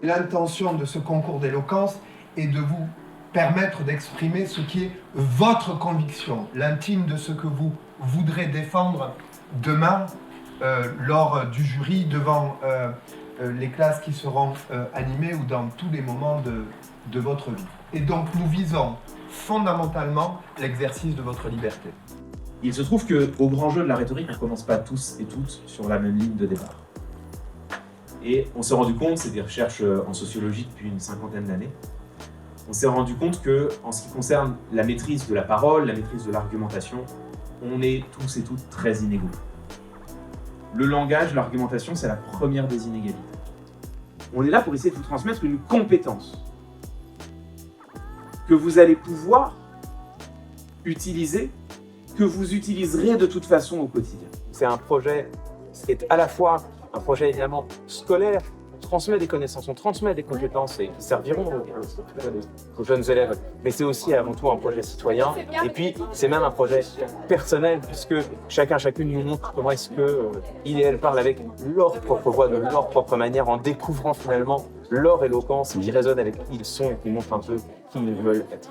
L'intention de ce concours d'éloquence est de vous permettre d'exprimer ce qui est votre conviction, l'intime de ce que vous voudrez défendre demain lors du jury, devant les classes qui seront animées ou dans tous les moments de votre vie. Et donc nous visons fondamentalement l'exercice de votre liberté. Il se trouve qu'au grand jeu de la rhétorique, on ne commence pas tous et toutes sur la même ligne de départ. Et on s'est rendu compte, c'est des recherches en sociologie depuis une cinquantaine d'années, on s'est rendu compte que, en ce qui concerne la maîtrise de la parole, la maîtrise de l'argumentation, on est tous et toutes très inégaux. Le langage, l'argumentation, c'est la première des inégalités. On est là pour essayer de vous transmettre une compétence que vous allez pouvoir utiliser, que vous utiliserez de toute façon au quotidien. C'est un projet qui est à la fois un projet évidemment scolaire, on transmet des connaissances, on transmet des compétences et qui serviront aux jeunes élèves, mais c'est aussi avant tout un projet citoyen, et puis c'est même un projet personnel, puisque chacun, chacune nous montre comment est-ce qu'ils et elles parlent avec leur propre voix, de leur propre manière, en découvrant finalement leur éloquence, ils résonnent avec qui ils sont et qui montrent un peu qui ils veulent être.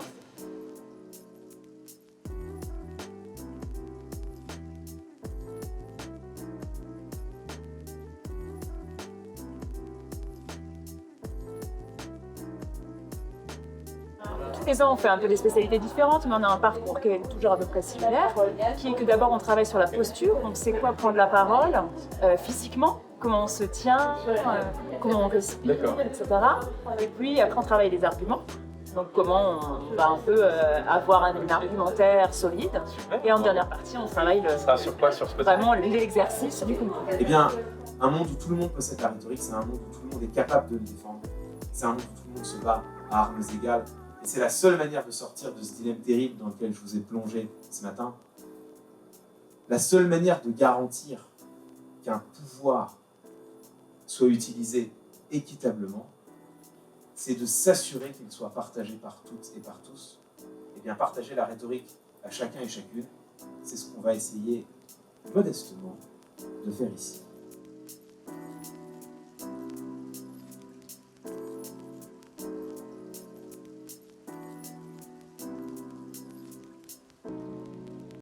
Tous les ans, on fait un peu des spécialités différentes, mais on a un parcours qui est toujours à peu près similaire, qui est que d'abord, on travaille sur la posture, donc c'est quoi prendre la parole physiquement, comment on se tient, comment on respire, etc. Et puis après, on travaille les arguments, donc comment on va un peu avoir un argumentaire solide. Et en dernière partie, on travaille Sur quoi, sur ce vraiment l'exercice du concours. Eh bien, un monde où tout le monde possède la rhétorique, c'est un monde où tout le monde est capable de le défendre. C'est un monde où tout le monde se bat à armes égales. Et c'est la seule manière de sortir de ce dilemme terrible dans lequel je vous ai plongé ce matin. La seule manière de garantir qu'un pouvoir soit utilisé équitablement, c'est de s'assurer qu'il soit partagé par toutes et par tous. Et bien, partager la rhétorique à chacun et chacune, c'est ce qu'on va essayer modestement de faire ici.